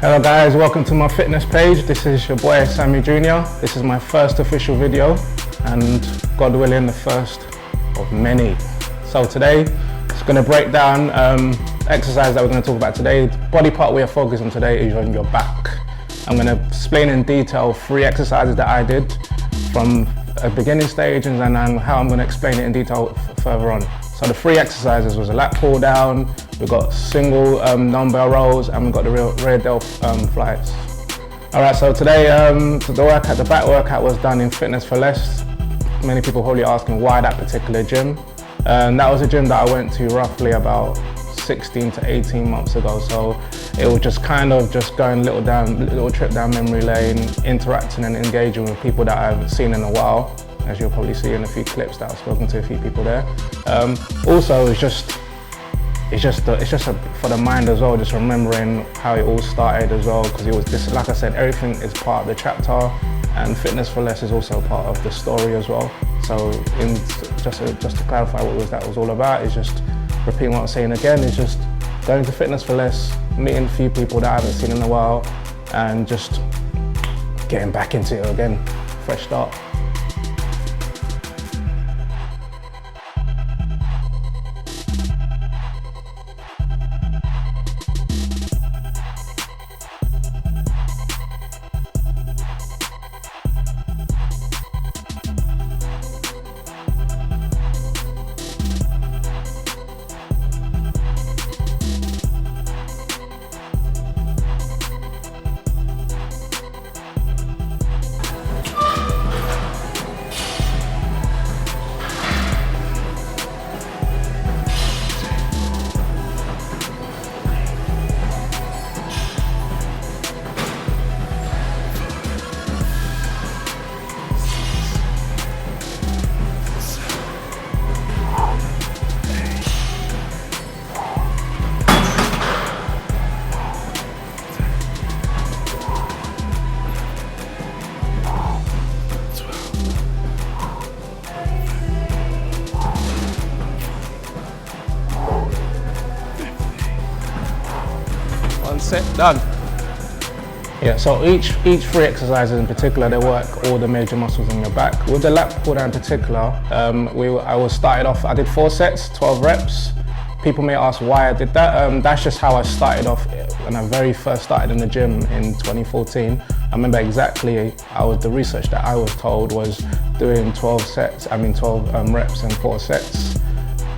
Hello guys, welcome to my fitness page. This is your boy Sammy JNR. This is my first official video and God willing the first of many. So today it's going to break down exercise that we're going to talk about today. The body part we are focused on today is on your back. I'm going to explain in detail 3 exercises that I did from a beginning stage and then how I'm going to explain it in detail further on. So the 3 exercises was a lat pull down, we've got single dumbbell rows, and we've got the rear delt flights. Alright, so today the back workout was done in Fitness for Less. Many people probably asking why that particular gym. That was a gym that I went to roughly about 16 to 18 months ago. So it was just kind of just going little trip down memory lane, interacting and engaging with people that I haven't seen in a while. As you'll probably see in a few clips that I've spoken to a few people there. Also, it's just for the mind as well, just remembering how it all started as well, because it was just, like I said, everything is part of the chapter, and Fitness for Less is also part of the story as well. So, just to clarify what that was all about, is just repeating what I'm saying again, is just going to Fitness for Less, meeting a few people that I haven't seen in a while, and just getting back into it again, fresh start. Set, done. Yeah, so each 3 exercises in particular, they work all the major muscles in your back. With the lat pull down in particular, I did 4 sets, 12 reps. People may ask why I did that. That's just how I started off when I very first started in the gym in 2014. I remember exactly, the research that I was told was doing 12 reps and 4 sets.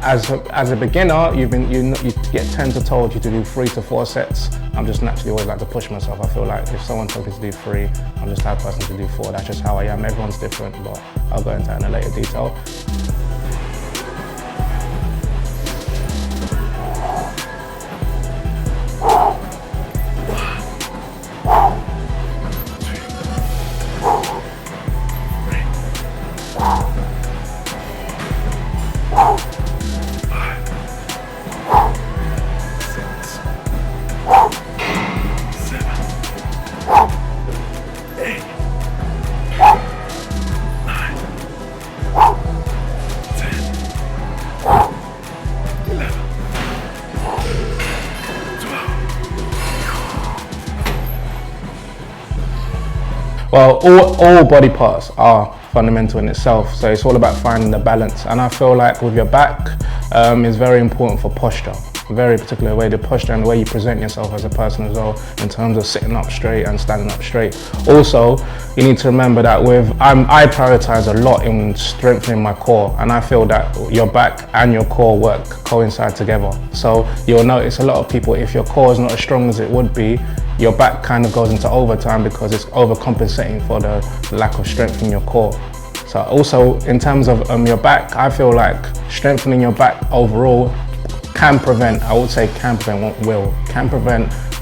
As a beginner, you get told you to do 3 to 4 sets. I'm just naturally always like to push myself. I feel like if someone told me to do 3, I'm just the type of person to do 4. That's just how I am. Everyone's different, but I'll go into that in a later detail. Well, all body parts are fundamental in itself, so it's all about finding the balance. And I feel like with your back, it's very important for posture. Very particular way, the posture and the way you present yourself as a person as well, in terms of sitting up straight and standing up straight. Also, you need to remember that I prioritize a lot in strengthening my core, and I feel that your back and your core work coincide together. So you'll notice a lot of people, if your core is not as strong as it would be, your back kind of goes into overtime because it's overcompensating for the lack of strength in your core. So also in terms of your back, I feel like strengthening your back overall can prevent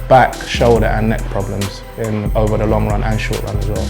back, shoulder and neck problems over the long run and short run as well.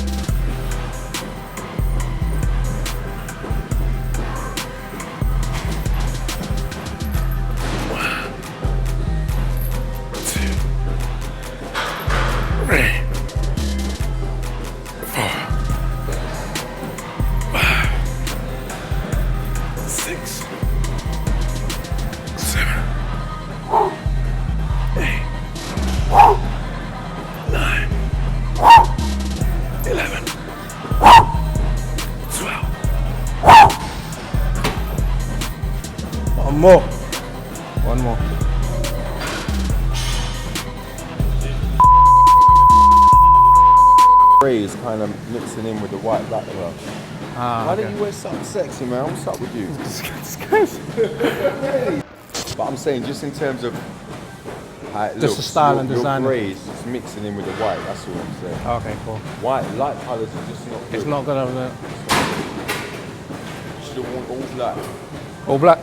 more. One more. Is kind of mixing in with the white background. Why don't you wear something sexy, man? What's up with you? But I'm saying just in terms of how it just looks, the style and design. Your greys is mixing in with the white, that's all I'm saying. Okay, cool. White, light colours are just not good. It's not good over there. You should have worn all black. All black?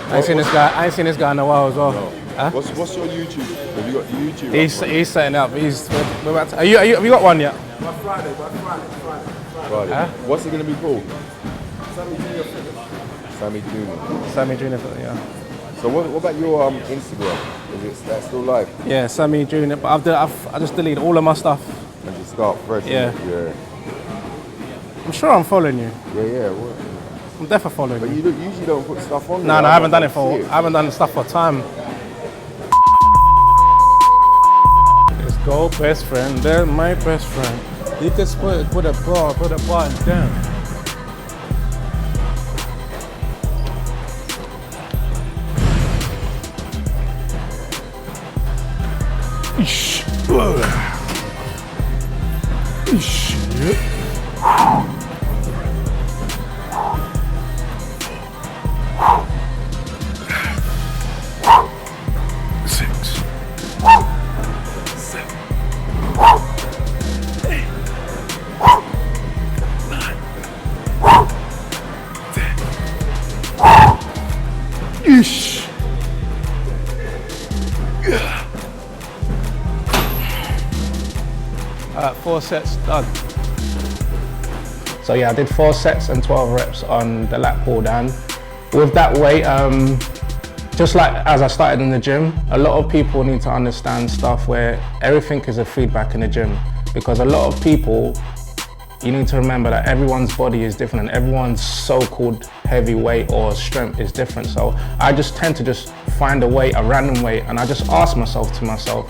I ain't seen this guy in a while as well. No. Huh? What's your YouTube? Have you got the YouTube? He's setting up. We're about to, have you got one yet? By Friday. Huh? What's it going to be called? Sammy Junior. Sammy JNR, yeah. So what about your Instagram? Is that still live? Yeah, Sammy JNR. But I just deleted all of my stuff. And just start fresh. Yeah. Yeah. I'm sure I'm following you. Yeah. What? I'm definitely following But you. you usually don't put stuff on. No, I haven't done it for. I haven't done stuff for time. Let's go, best friend. They're my best friend. You can put a bar down. Ish. Ish. 4 sets done. So yeah, I did 4 sets and 12 reps on the lat pull down. With that weight, just like as I started in the gym, a lot of people need to understand stuff where everything is a feedback in the gym, because a lot of people, you need to remember that everyone's body is different and everyone's so-called heavy weight or strength is different. So I just tend to just find a weight, a random weight, and I just ask myself to myself,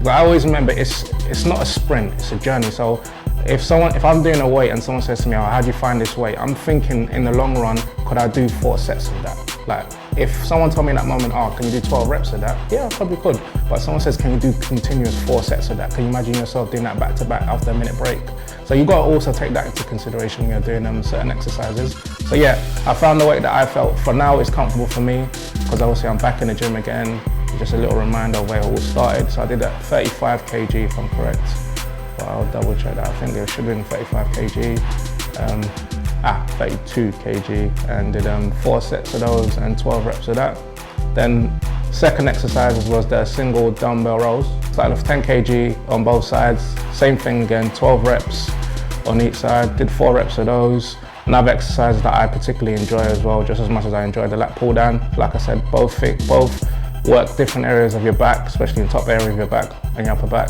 I always remember it's not a sprint, it's a journey. So if I'm doing a weight and someone says to me, oh, how do you find this weight? I'm thinking in the long run, could I do 4 sets of that? Like, if someone told me in that moment, oh, can you do 12 reps of that? Yeah, I probably could. But someone says, can you do continuous 4 sets of that? Can you imagine yourself doing that back to back after a minute break? So you got to also take that into consideration when you're doing certain exercises. So yeah, I found the weight that I felt for now is comfortable for me, because obviously I'm back in the gym again. Just a little reminder of where it all started. So I did that 35 kg if I'm correct. But I'll double check that. I think there should have been 35 kg. 32 kg, and did 4 sets of those and 12 reps of that. Then second exercise was the single dumbbell rows. Started with 10 kg on both sides. Same thing again, 12 reps on each side. Did 4 reps of those. Another exercise that I particularly enjoy as well, just as much as I enjoy the lat pull down. Like I said, both work different areas of your back, especially in the top area of your back and your upper back.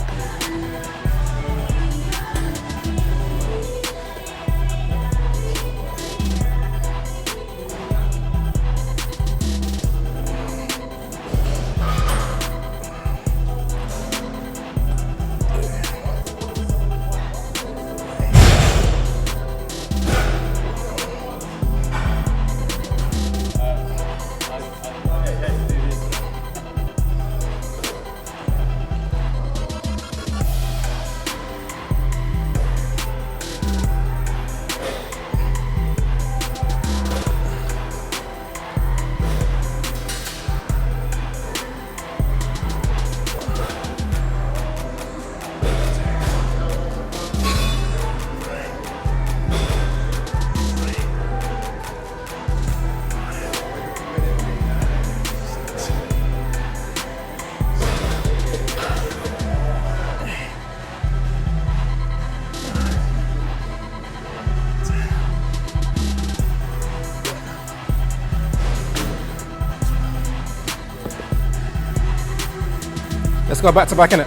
Let's go back to back in it.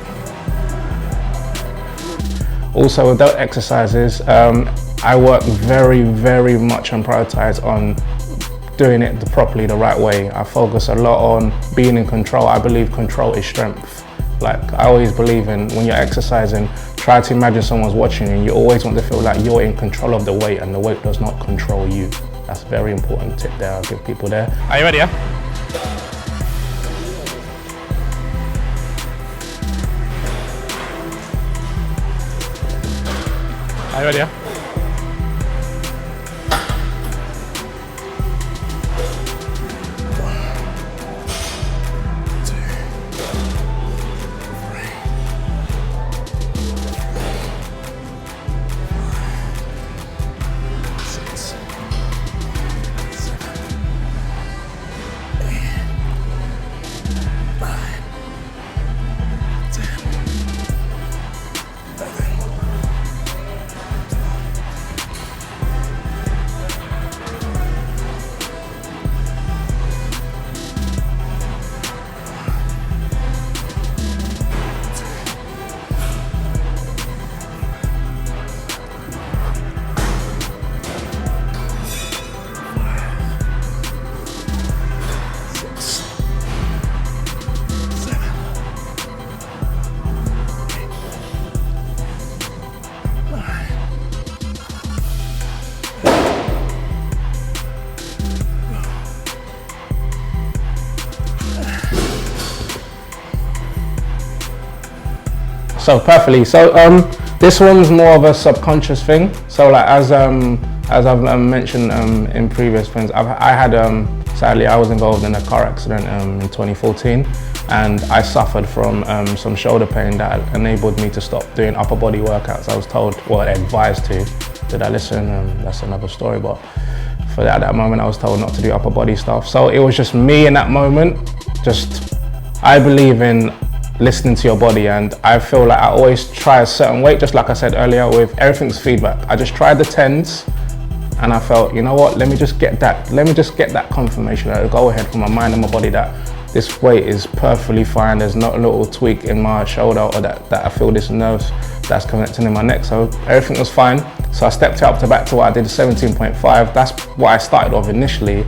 Also with Delt exercises, I work very much and prioritize on doing it properly, the right way. I focus a lot on being in control. I believe control is strength. Like, I always believe in when you're exercising, try to imagine someone's watching you, and you always want to feel like you're in control of the weight and the weight does not control you. That's a very important tip there I'll give people there. Are you ready, yeah? Are you ready, yeah? So perfectly. So this one's more of a subconscious thing. So like as I've mentioned in previous things, I had sadly I was involved in a car accident in 2014, and I suffered from some shoulder pain that enabled me to stop doing upper body workouts. I was told, well, advised to. Did I listen? That's another story. But for that, at that moment, I was told not to do upper body stuff. So it was just me in that moment. I believe in listening to your body, and I feel like I always try a certain weight, just like I said earlier, with everything's feedback. I just tried the 10s and I felt, you know what, let me just get that confirmation, that go ahead from my mind and my body that this weight is perfectly fine. There's not a little tweak in my shoulder, or that I feel this nerve that's connecting in my neck. So everything was fine. So I stepped it up to back to what I did, 17.5. That's what I started off initially,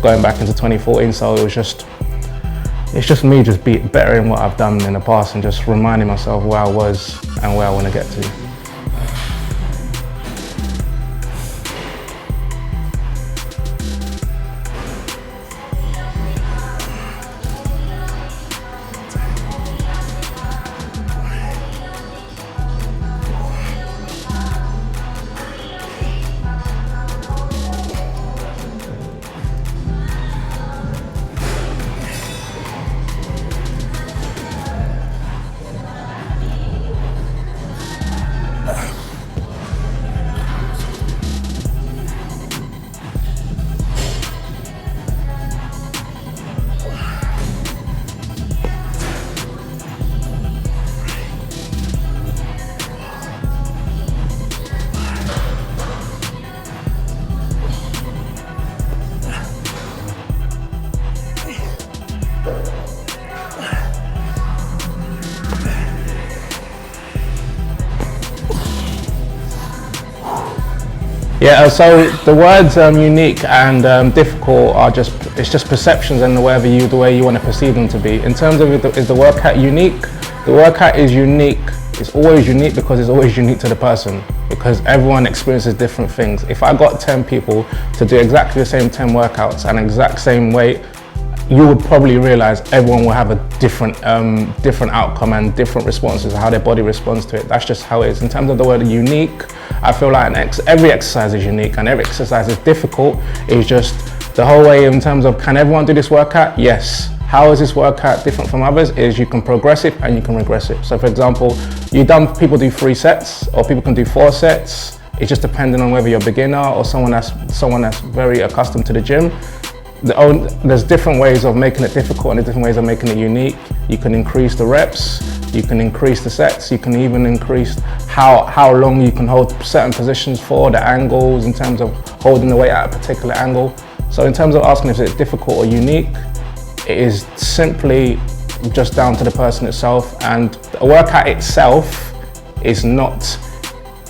going back into 2014. So it's just me just being better in what I've done in the past and just reminding myself where I was and where I want to get to. Yeah, so the words unique and difficult are it's just perceptions and the way you want to perceive them to be. In terms of is the workout unique? The workout is unique. It's always unique because it's always unique to the person, because everyone experiences different things. If I got 10 people to do exactly the same 10 workouts and exact same weight, you would probably realize everyone will have a different outcome and different responses, how their body responds to it. That's just how it is. In terms of the word unique, I feel like every exercise is unique and every exercise is difficult. It's just the whole way in terms of, can everyone do this workout? Yes. How is this workout different from others? Is you can progress it and you can regress it. So for example, people do 3 sets or people can do 4 sets. It's just depending on whether you're a beginner or someone that's very accustomed to the gym. There's different ways of making it difficult and different ways of making it unique. You can increase the reps, you can increase the sets, you can even increase how long you can hold certain positions for, the angles in terms of holding the weight at a particular angle. So in terms of asking if it's difficult or unique, it is simply just down to the person itself, and the workout itself is not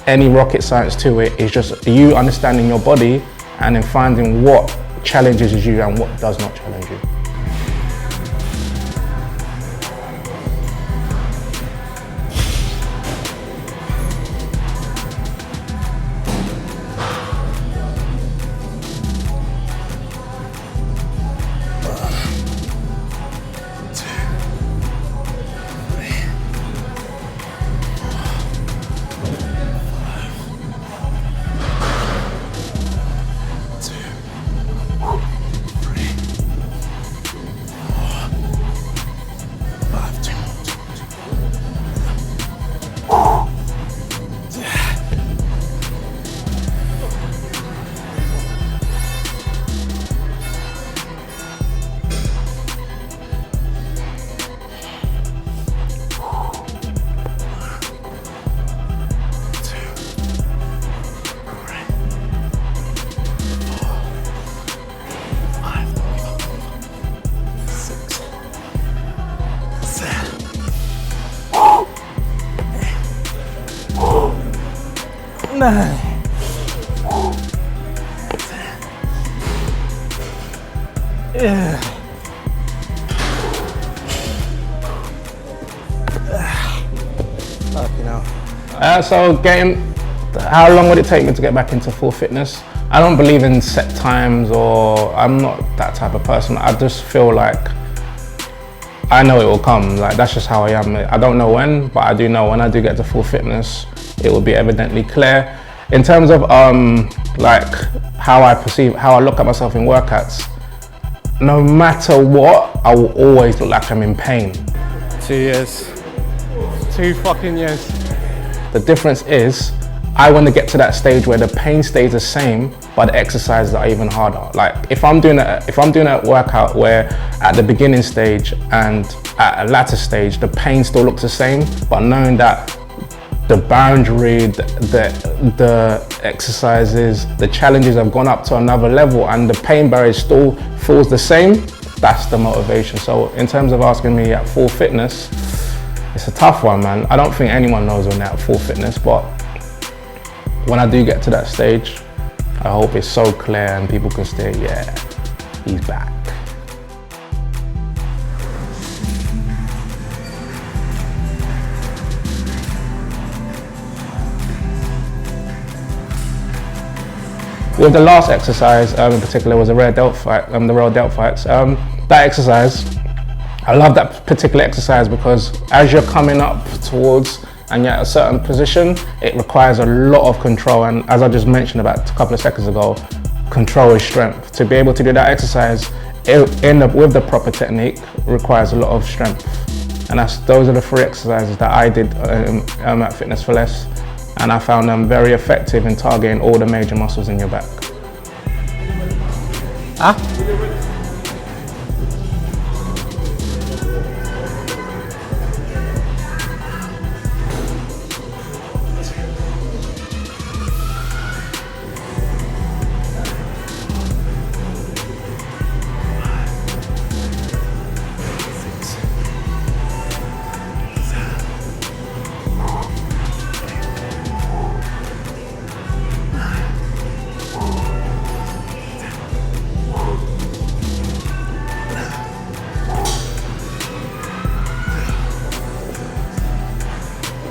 any rocket science to it. It's just you understanding your body and then finding what challenges you and what does not challenge you. 9. Yeah. Fucking hell. So how long would it take me to get back into full fitness? I don't believe in set times, or I'm not that type of person. I just feel like I know it will come. Like, that's just how I am. I don't know when, but I do know when I do get to full fitness, it will be evidently clear. In terms of like how I look at myself in workouts, no matter what, I will always look like I'm in pain. 2 years. 2 fucking years. The difference is, I want to get to that stage where the pain stays the same, but the exercises are even harder. Like, if I'm doing a workout where at the beginning stage and at a latter stage, the pain still looks the same, but knowing that the boundary, the exercises, the challenges have gone up to another level and the pain barrier still feels the same, that's the motivation. So in terms of asking me at full fitness, it's a tough one, man. I don't think anyone knows when they're at full fitness, but when I do get to that stage, I hope it's so clear and people can say, yeah, he's back. With the last exercise, in particular, was a rare Delt fight, the rare Delt fights. That exercise, I love that particular exercise because as you're coming up towards and you're at a certain position, it requires a lot of control. And as I just mentioned about a couple of seconds ago, control is strength. To be able to do that exercise with the proper technique requires a lot of strength. And those are the 3 exercises that I did at Fitness for Less. And I found them very effective in targeting all the major muscles in your back.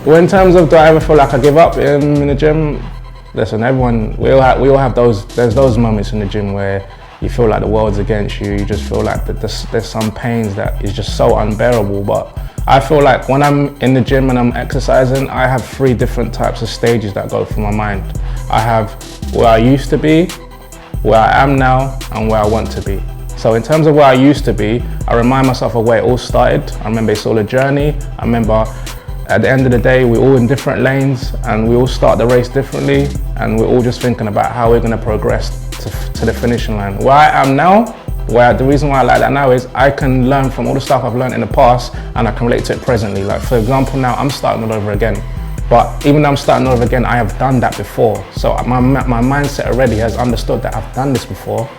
Well, in terms of do I ever feel like I give up in the gym? Listen, we all have those. There's those moments in the gym where you feel like the world's against you. You just feel like that there's some pains that is just so unbearable. But I feel like when I'm in the gym and I'm exercising, I have 3 different types of stages that go through my mind. I have where I used to be, where I am now, and where I want to be. So in terms of where I used to be, I remind myself of where it all started. I remember it's all a journey. I remember at the end of the day, we're all in different lanes and we all start the race differently, and we're all just thinking about how we're going to progress to the finishing line. Where I am now, the reason why I like that now is I can learn from all the stuff I've learned in the past and I can relate to it presently. Like, for example, now I'm starting all over again. But even though I'm starting all over again, I have done that before. So my mindset already has understood that I've done this before.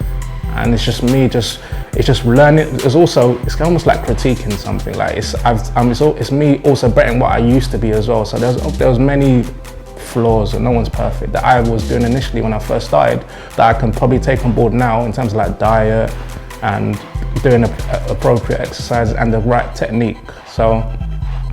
And it's just me, it's just learning. It's almost like critiquing something. Like it's me also betting what I used to be as well. So there's many flaws, and no one's perfect, that I was doing initially when I first started that I can probably take on board now in terms of like diet and doing appropriate exercise and the right technique. So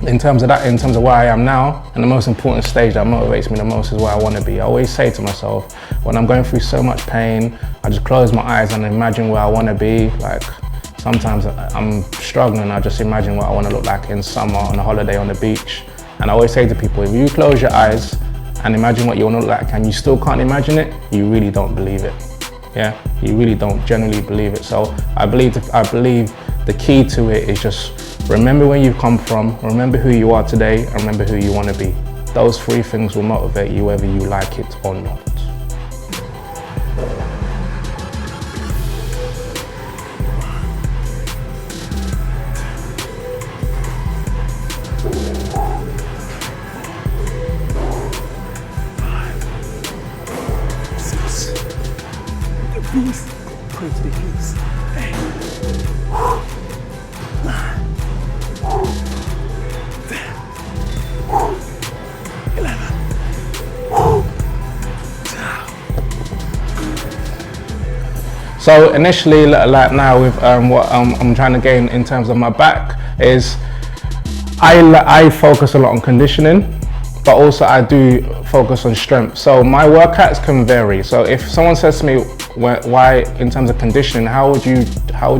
in terms of where I am now, and the most important stage that motivates me the most is where I want to be. I always say to myself, when I'm going through so much pain, I just close my eyes and imagine where I want to be. Like, sometimes I'm struggling, I just imagine what I want to look like in summer on a holiday on the beach. And I always say to people, if you close your eyes and imagine what you want to look like and you still can't imagine it, you really don't believe it. Yeah, you really don't genuinely believe it. So I believe the key to it is just remember where you've come from, remember who you are today, and remember who you want to be. Those 3 things will motivate you whether you like it or not. Beast. Pray to the beast. Hey. 9. 10. 11. So initially, like now with what I'm trying to gain in terms of my back is I focus a lot on conditioning, but also I do focus on strength. So my workouts can vary. So if someone says to me, why in terms of conditioning, how would you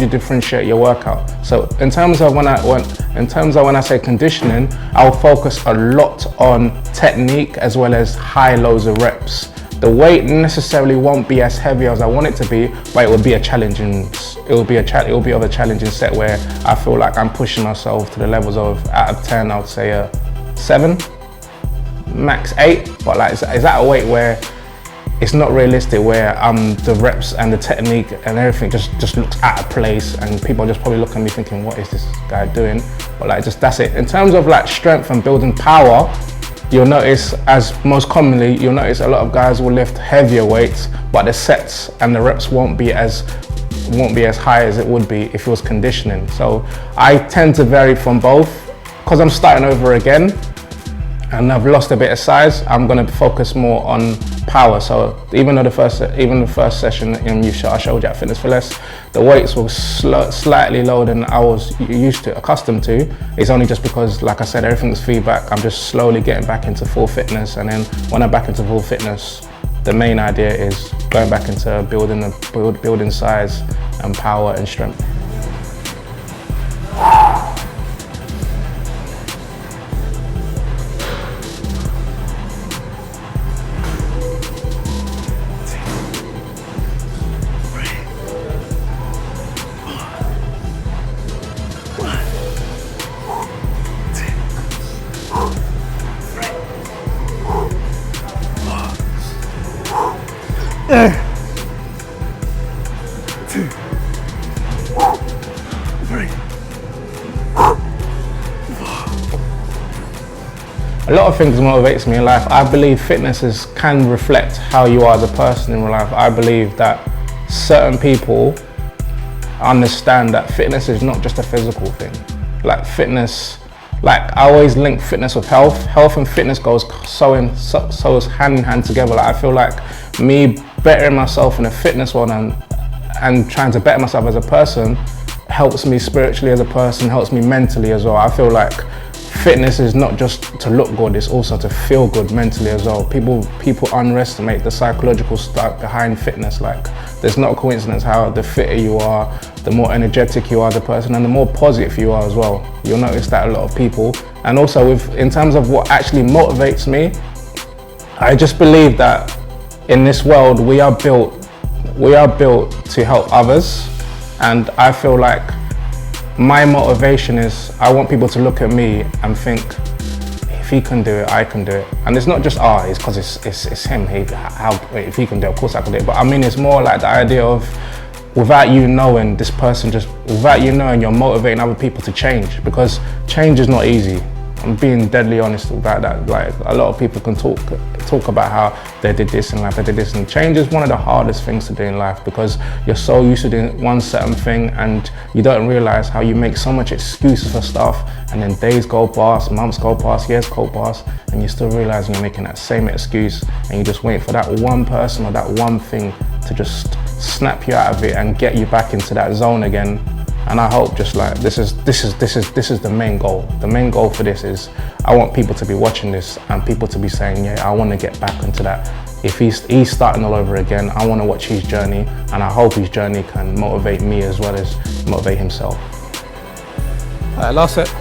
differentiate your workout? So in terms of when I say conditioning, I'll focus a lot on technique as well as high loads of reps. The weight necessarily won't be as heavy as I want it to be, but it will be of a challenging set where I feel like I'm pushing myself to the levels of, out of 10, I would say a 7, max 8. But like, is that a weight where it's not realistic, where the reps and the technique and everything just looks out of place, and people just probably look at me thinking, what is this guy doing? But like, that's it. In terms of like strength and building power, you'll notice, as most commonly, you'll notice a lot of guys will lift heavier weights, but the sets and the reps won't be as high as it would be if it was conditioning. So I tend to vary from both. Because I'm starting over again and I've lost a bit of size, I'm going to focus more on power. So even the first session I showed you at Fitness for Less, the weights were slightly lower than I was accustomed to. It's only just because, like I said, everything's feedback. I'm just slowly getting back into full fitness, and then when I'm back into full fitness, the main idea is going back into building size and power and strength. A lot of things motivates me in life. I believe fitness can reflect how you are as a person in real life. I believe that certain people understand that fitness is not just a physical thing. Like fitness, like I always link fitness with health. Health and fitness goes so hand in hand together. Like I feel like me bettering myself in a fitness world and trying to better myself as a person helps me spiritually as a person, helps me mentally as well. I feel like fitness is not just to look good, it's also to feel good mentally as well. People underestimate the psychological stuff behind fitness. Like there's not a coincidence how the fitter you are, the more energetic you are as a person, and the more positive you are as well. You'll notice that a lot of people. And also in terms of what actually motivates me, I just believe that in this world we are built to help others, and I feel like my motivation is I want people to look at me and think, if he can do it, I can do it. And it's not just it's because it's him. If he can do it, of course I can do it. But I mean, it's more like the idea of without you knowing, without you knowing, you're motivating other people to change, because change is not easy. I'm being deadly honest about that. Like a lot of people can talk about how they did this in life, they did this, and change is one of the hardest things to do in life, because you're so used to doing one certain thing and you don't realize how you make so much excuses for stuff, and then days go past, months go past, years go past, and you still realize you're making that same excuse, and you just wait for that one person or that one thing to just snap you out of it and get you back into that zone again. And I hope just like this is the main goal. The main goal for this is I want people to be watching this and people to be saying, yeah, I want to get back into that. If he's starting all over again, I want to watch his journey, and I hope his journey can motivate me as well as motivate himself. Last set.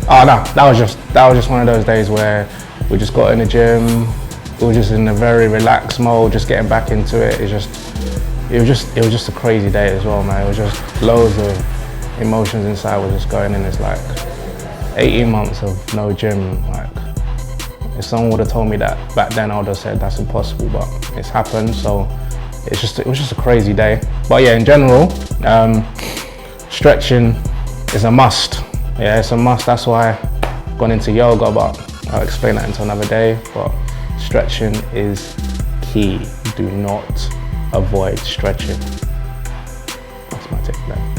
Oh no, that was just one of those days where we just got in the gym. We were just in a very relaxed mode, just getting back into it. It was just a crazy day as well, man. It was just loads of emotions inside was just going in. It's like 18 months of no gym. Like, if someone would have told me that back then, I would have said that's impossible, but it's happened. So it was just a crazy day. But yeah, in general, stretching is a must. Yeah, it's a must. That's why I've gone into yoga, but I'll explain that into another day. But stretching is key. Do not avoid stretching. That's my take there.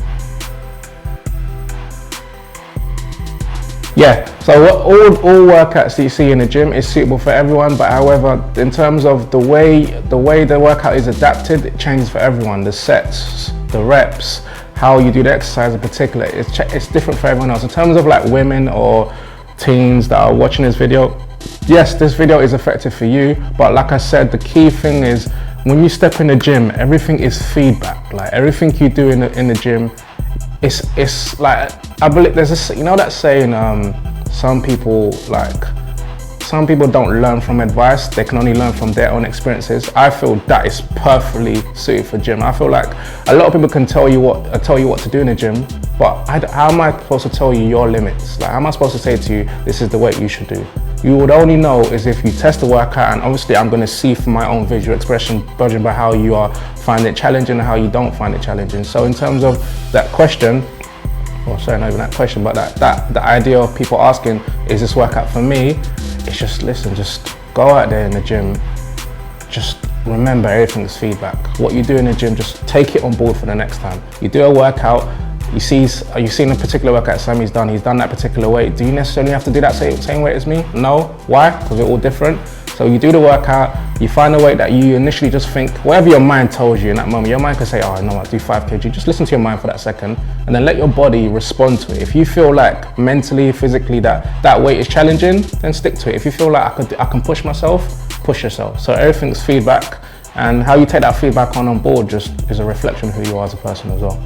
Yeah, so all workouts that you see in the gym is suitable for everyone, but however, in terms of the way the workout is adapted, it changes for everyone. The sets, the reps, how you do the exercise in particular, it's different for everyone else. In terms of like women or teens that are watching this video, yes, this video is effective for you, but like I said, the key thing is when you step in the gym, everything is feedback. Like everything you do in the gym, it's like, I believe there's this, you know that saying, some people don't learn from advice, they can only learn from their own experiences. I feel that is perfectly suited for gym. I feel like a lot of people can tell you what to do in the gym, but how am I supposed to tell you your limits? Like, how am I supposed to say to you, this is the weight you should do? You would only know is if you test the workout, and obviously I'm going to see from my own visual expression, judging by how you are finding it challenging and how you don't find it challenging. So in terms of that question, well, sorry, not even that question, but the idea of people asking, is this workout for me? It's just, listen, just go out there in the gym, just remember everything's feedback. What you do in the gym, just take it on board for the next time. You do a workout, you've seen a particular workout Sammy's done, he's done that particular weight. Do you necessarily have to do that same weight as me? No. Why? Because we're all different. So you do the workout, you find a weight that you initially just think, whatever your mind tells you in that moment, your mind can say, oh, no, I'll do 5 kg. Just listen to your mind for that second and then let your body respond to it. If you feel like mentally, physically that weight is challenging, then stick to it. If you feel like I can push myself, push yourself. So everything's feedback, and how you take that feedback on board just is a reflection of who you are as a person as well.